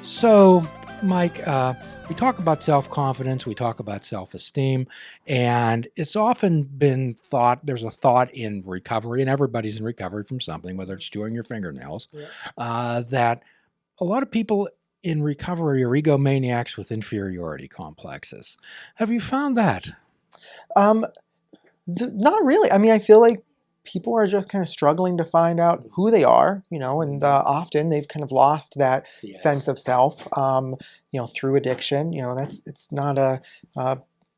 So, Mike, we talk about self-confidence, we talk about self-esteem, and it's often been thought, there's a thought in recovery, and everybody's in recovery from something, whether it's chewing your fingernails, Yeah. that a lot of people in recovery are egomaniacs with inferiority complexes. Have you found that? Um, Not really. I mean, I feel like people are just kind of struggling to find out who they are, and often they've kind of lost that sense of self, through addiction. It's not a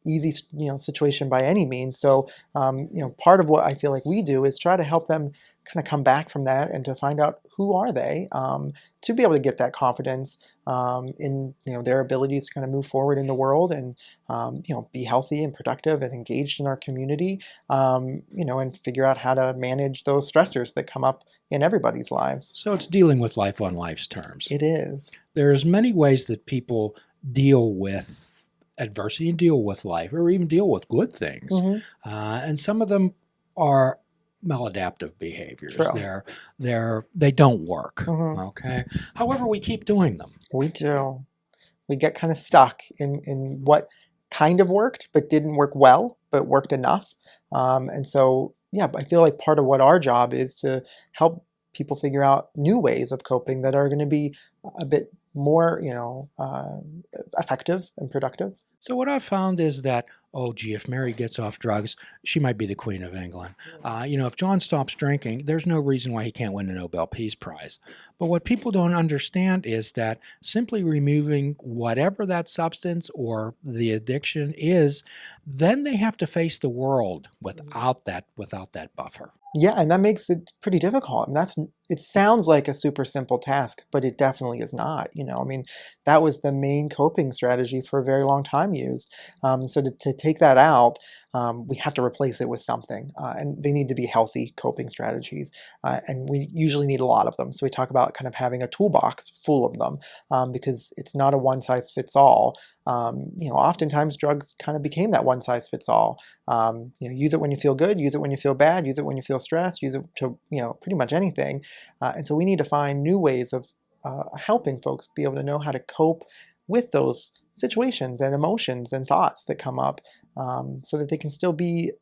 easy, situation by any means. So, part of what I feel like we do is try to help them kind of come back from that and to find out who are they, to be able to get that confidence in their abilities to kind of move forward in the world and be healthy and productive and engaged in our community, and figure out how to manage those stressors that come up in everybody's lives. So it's dealing with life on life's terms. It is. There's many ways that people deal with adversity and deal with life, or even deal with good things. Mhm. And some of them are maladaptive behaviors. True. They don't work. Mhm. Okay. However, we keep doing them. We do. We get kind of stuck in what kind of worked, but didn't work well, but worked enough. And so, yeah, I feel like part of what our job is to help people figure out new ways of coping that are going to be a bit more, effective and productive. So what I've found is that, oh, gee, if Mary gets off drugs, she might be the Queen of England. If John stops drinking, there's no reason why he can't win a Nobel Peace Prize. But what people don't understand is that simply removing whatever that substance or the addiction is, then they have to face the world without that buffer. Yeah, and that makes it pretty difficult. And it sounds like a super simple task, but it definitely is not. I mean, that was the main coping strategy for a very long time used. So to take that out, we have to replace it with something, and they need to be healthy coping strategies, and we usually need a lot of them. So we talk about kind of having a toolbox full of them, because it's not a one size fits all. Oftentimes drugs kind of became that one size fits all. Use it when you feel good, use it when you feel bad, use it when you feel stressed, use it to pretty much anything. And so we need to find new ways of helping folks be able to know how to cope with those situations and emotions and thoughts that come up, so that they can still be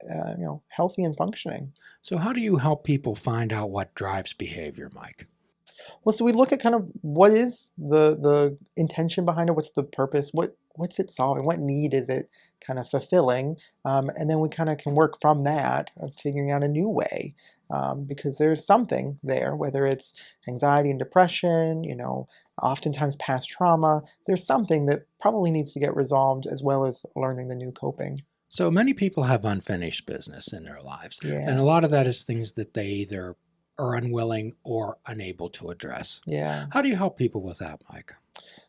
healthy and functioning. So how do you help people find out what drives behavior, Mike? Well, so we look at kind of what is the intention behind it, what's the purpose, what's it solving, what need is it kind of fulfilling, and then we kind of can work from that of figuring out a new way, because there's something there, whether it's anxiety and depression, oftentimes past trauma. There's something that probably needs to get resolved as well as learning the new coping. So many people have unfinished business in their lives, and Yeah, a lot of that is things that they either are unwilling or unable to address. yeah. How do you help people with that, Mike?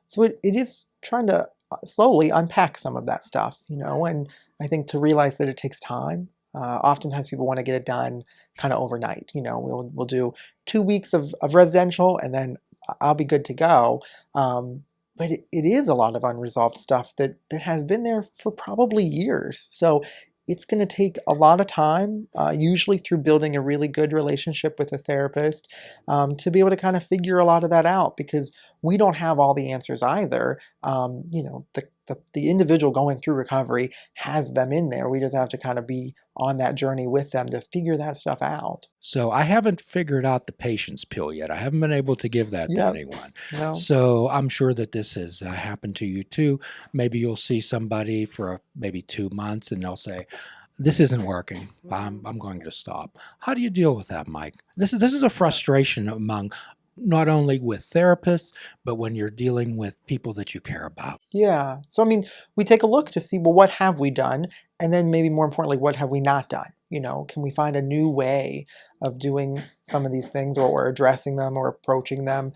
So it is trying to slowly unpack some of that stuff, and I think to realize that it takes time. Oftentimes people want to get it done kind of overnight. We'll do 2 weeks of residential and then I'll be good to go. But it is a lot of unresolved stuff that has been there for probably years. So it's going to take a lot of time, usually through building a really good relationship with a therapist, to be able to kind of figure a lot of that out, because we don't have all the answers either. The individual going through recovery has them in there. We just have to kind of be on that journey with them to figure that stuff out. So I haven't figured out the patience pill yet. I haven't been able to give that to Yeah, anyone. no. So I'm sure that this has happened to you too. Maybe you'll see somebody for maybe 2 months and they'll say, this isn't working. I'm going to stop. How do you deal with that, Mike? This is a frustration among not only with therapists, but when you're dealing with people that you care about. Yeah. So, I mean, we take a look to see, well, what have we done? And then maybe more importantly, what have we not done? Can we find a new way of doing some of these things, or addressing them or approaching them?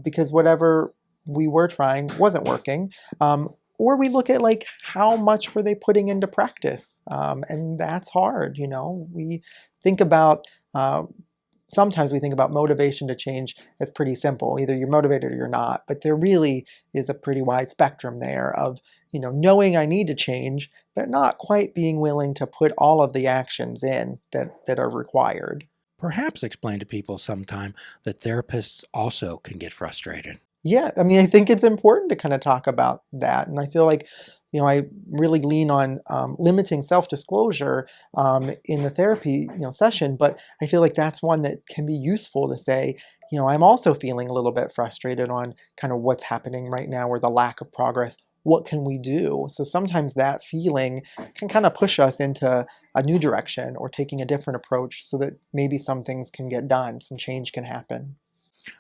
Because whatever we were trying wasn't working. Or we look at like how much were they putting into practice? And that's hard. We think about, sometimes we think about motivation to change as pretty simple. Either you're motivated or you're not. But there really is a pretty wide spectrum there of, knowing I need to change, but not quite being willing to put all of the actions in that are required. Perhaps explain to people sometime that therapists also can get frustrated. Yeah, I mean, I think it's important to kind of talk about that, and I feel like, I really lean on limiting self-disclosure in the therapy, session. But I feel like that's one that can be useful to say, I'm also feeling a little bit frustrated on kind of what's happening right now or the lack of progress. What can we do? So sometimes that feeling can kind of push us into a new direction or taking a different approach so that maybe some things can get done, some change can happen.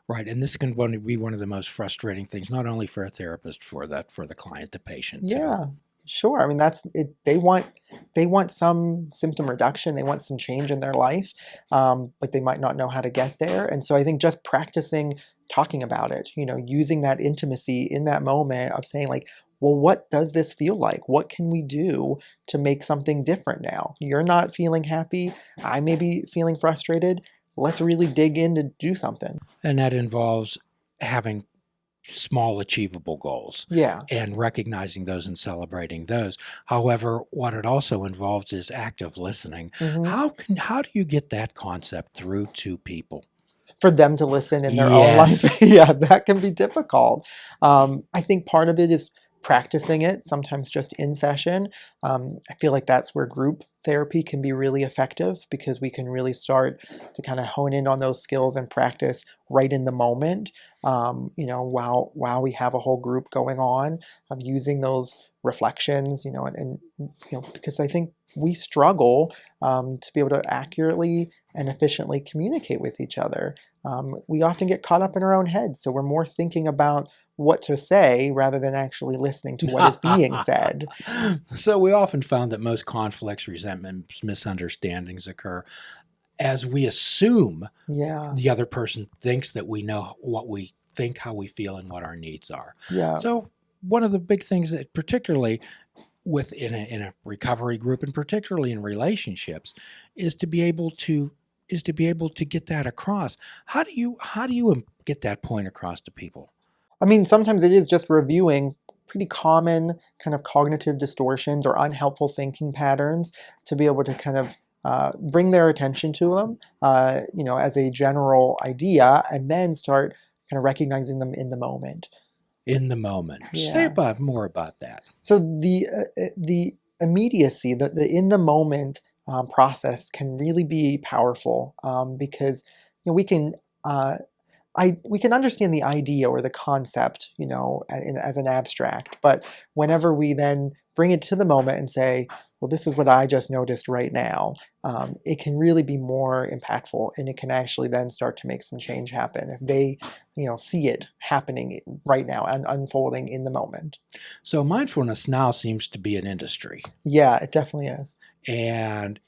Right, and this can be one of the most frustrating things, not only for a therapist, for the client, the patient too. Yeah, sure. I mean, that's it. They want some symptom reduction. They want some change in their life, but they might not know how to get there. And so I think just practicing talking about it, using that intimacy in that moment of saying like, well, what does this feel like? What can we do to make something different now? You're not feeling happy. I may be feeling frustrated. Let's really dig in to do something. And that involves having small achievable goals Yeah. and recognizing those and celebrating those. However, what it also involves is active listening. hmm How do you get that concept through to people? For them to listen in their own life. Yes. Yeah, that can be difficult. I think part of it is practicing it, sometimes just in session. I feel like that's where group therapy can be really effective because we can really start to kind of hone in on those skills and practice right in the moment. While we have a whole group going on of using those reflections, because I think we struggle to be able to accurately and efficiently communicate with each other. We often get caught up in our own heads, so we're more thinking about what to say rather than actually listening to what is being said. So we often found that most conflicts, resentments, misunderstandings occur as we assume Yeah, the other person thinks that we know what we think, how we feel, and what our needs are. yeah. So one of the big things that particularly in a recovery group and particularly in relationships is to be able to get that across. How do you get that point across to people? I mean, sometimes it is just reviewing pretty common kind of cognitive distortions or unhelpful thinking patterns to be able to kind of bring their attention to them, as a general idea, and then start kind of recognizing them in the moment. In the moment. Say Yeah. about more about that. So the immediacy, the in the moment process can really be powerful because we can uh, we can understand the idea or the concept, as an abstract, but whenever we then bring it to the moment and say, well, this is what I just noticed right now, it can really be more impactful and it can actually then start to make some change happen if they, see it happening right now and unfolding in the moment. So mindfulness now seems to be an industry. Yeah, it definitely is. And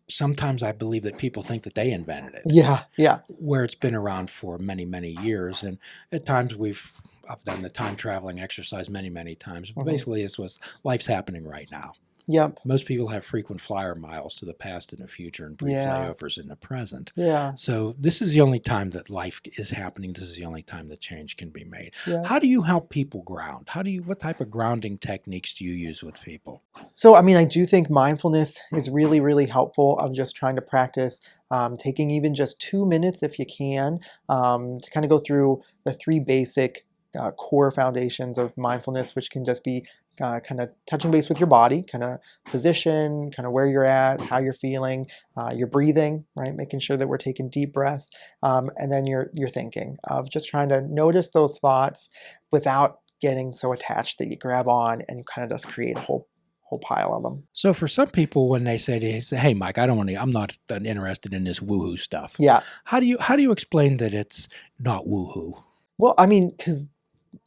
sometimes I believe that people think that they invented it, Yeah, yeah. where it's been around for many, many years. And at times I've done the time traveling exercise many, many times. But hmm basically, it's what life's happening right now. Yep. Most people have frequent flyer miles to the past and the future and brief Yeah, layovers in the present. yeah, So this is the only time that life is happening. This is the only time that change can be made. yeah. How do you help people ground? What type of grounding techniques do you use with people? So, I mean, I do think mindfulness is really, really helpful of just trying to practice taking even just 2 minutes if you can to kind of go through the three basic core foundations of mindfulness, which can just be kind of touching base with your body, kind of position, kind of where you're at, how you're feeling, your breathing, right? Making sure that we're taking deep breaths, and then your thinking of just trying to notice those thoughts without getting so attached that you grab on and you kind of just create a whole pile of them. So for some people, when they say, "Hey, Mike, I don't want to. I'm not interested in this woohoo stuff." Yeah. How do you explain that it's not woohoo? Well, I mean, because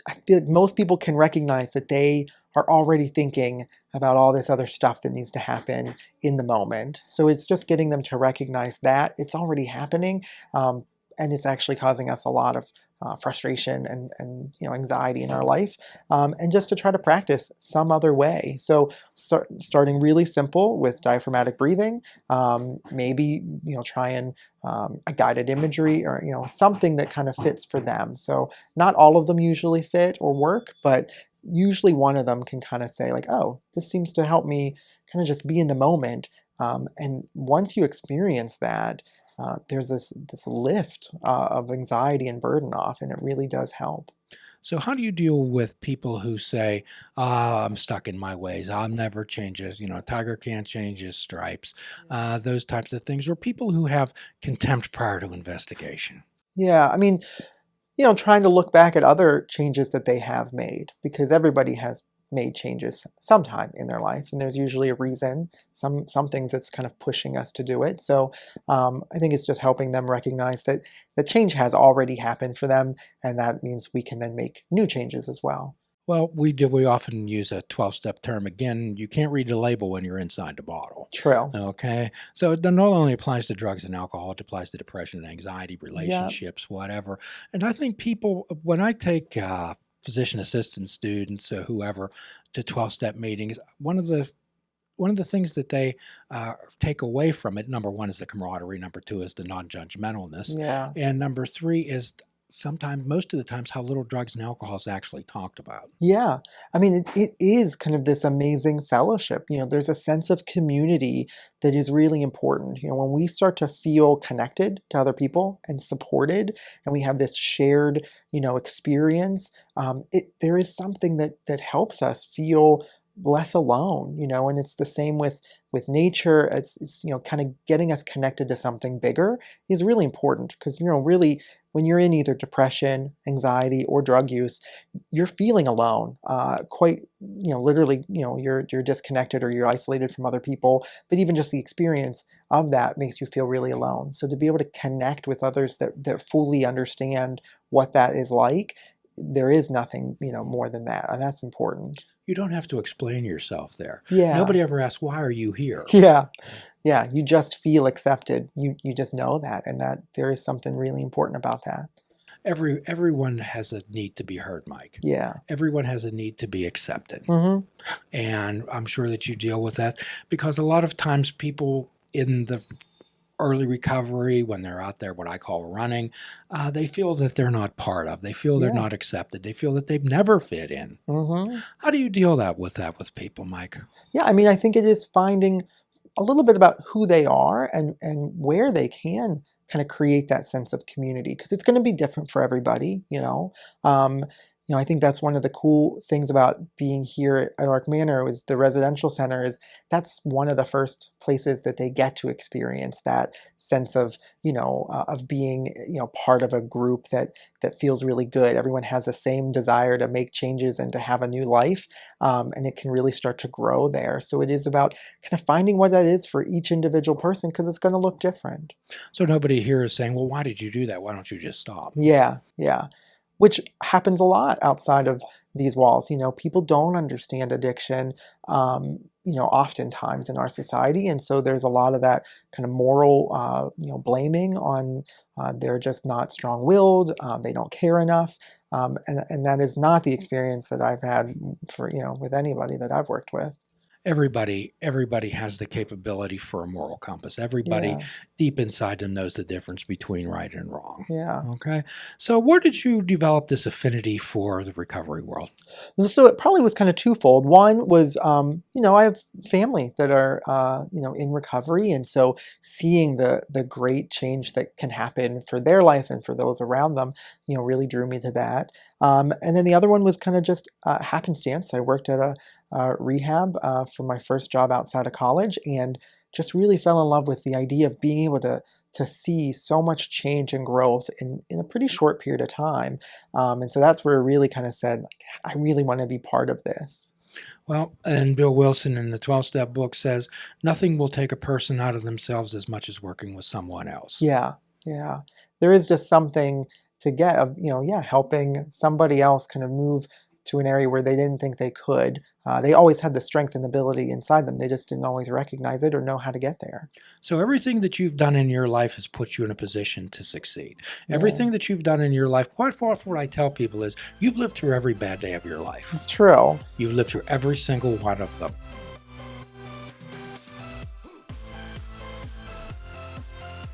I feel like most people can recognize that they are already thinking about all this other stuff that needs to happen in the moment. So it's just getting them to recognize that it's already happening, and it's actually causing us a lot of frustration and anxiety in our life, and just to try to practice some other way. So starting really simple with diaphragmatic breathing, maybe try and a guided imagery or something that kind of fits for them. So not all of them usually fit or work, but usually one of them can kind of say like, oh, this seems to help me kind of just be in the moment. And once you experience that, there's this lift of anxiety and burden off, and it really does help. So how do you deal with people who say, I'm stuck in my ways. I'll never change it. A tiger can't change his stripes. Those types of things. Or people who have contempt prior to investigation. Yeah, I mean, trying to look back at other changes that they have made, because everybody has made changes sometime in their life, and there's usually a reason, some things that's kind of pushing us to do it. So I think it's just helping them recognize that the change has already happened for them, and that means we can then make new changes as well. Well, we often use a 12-step term. Again, you can't read the label when you're inside the bottle. True. Okay. So it not only applies to drugs and alcohol, it applies to depression and anxiety, Yeah. relationships, whatever. And I think people, when I take physician assistant students or whoever to 12-step meetings, one of the things that they take away from it, number one is the camaraderie, number two is the non-judgmentalness, Yeah. and number three is sometimes, most of the times, how little drugs and alcohol is actually talked about. Yeah. I mean, it is kind of this amazing fellowship. There's a sense of community that is really important. When we start to feel connected to other people and supported, and we have this shared, experience, there is something that helps us feel less alone, and it's the same with nature. It's kind of getting us connected to something bigger is really important, because really, when you're in either depression, anxiety, or drug use, you're feeling alone, quite literally. You're disconnected or you're isolated from other people, but even just the experience of that makes you feel really alone. So to be able to connect with others that fully understand what that is like, there is nothing more than that, and that's important. You don't have to explain yourself there. Yeah. Nobody ever asks, why are you here? Yeah, you just feel accepted. You just know that, and that there is something really important about that. Everyone has a need to be heard, Mike. Yeah. Everyone has a need to be accepted. Mm-hmm. And I'm sure that you deal with that, because a lot of times people in the early recovery, when they're out there, what I call running, they feel that they're not part of. They feel they're Yeah. not accepted. They feel that they've never fit in. Mm-hmm. How do you deal with people, Mike? Yeah, I mean, I think it is finding a little bit about who they are and where they can kind of create that sense of community, because it's going to be different for everybody. I think that's one of the cool things about being here at Arc Manor, was the residential center, is that's one of the first places that they get to experience that sense of being part of a group that feels really good. Everyone has the same desire to make changes and to have a new life, and it can really start to grow there. So it is about kind of finding what that is for each individual person, because it's going to look different. So nobody here is saying, well, why did you do that? Why don't you just stop? Yeah. Which happens a lot outside of these walls. People don't understand addiction, oftentimes in our society. And so there's a lot of that kind of moral, blaming on they're just not strong-willed, they don't care enough. And that is not the experience that I've had with anybody that I've worked with. Everybody has the capability for a moral compass. Everybody Yeah. deep inside them knows the difference between right and wrong. Yeah. Okay. So where did you develop this affinity for the recovery world? So it probably was kind of twofold. One was, I have family that are, in recovery. And so seeing the great change that can happen for their life and for those around them, really drew me to that. And then the other one was kind of just happenstance. I worked at a rehab for my first job outside of college, and just really fell in love with the idea of being able to see so much change and growth in a pretty short period of time. And so that's where I really kind of said, I really want to be part of this. Well, and Bill Wilson in the 12-step book says, nothing will take a person out of themselves as much as working with someone else. Yeah. There is just something to get of, helping somebody else kind of move to an area where they didn't think they could. They always had the strength and ability inside them. They just didn't always recognize it or know how to get there. So everything that you've done in your life has put you in a position to succeed. Yeah. Everything that you've done in your life, quite often what I tell people is, you've lived through every bad day of your life. It's true. You've lived through every single one of them.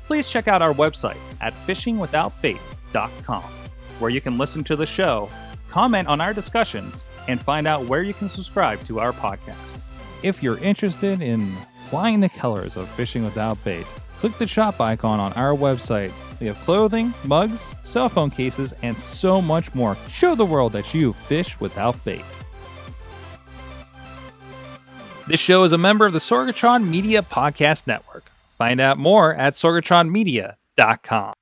Please check out our website at fishingwithoutbait.com, where you can listen to the show, comment on our discussions, and find out where you can subscribe to our podcast. If you're interested in flying the colors of fishing without bait, click the shop icon on our website. We have clothing, mugs, cell phone cases, and so much more. Show the world that you fish without bait. This show is a member of the Sorgatron Media Podcast Network. Find out more at sorgatronmedia.com.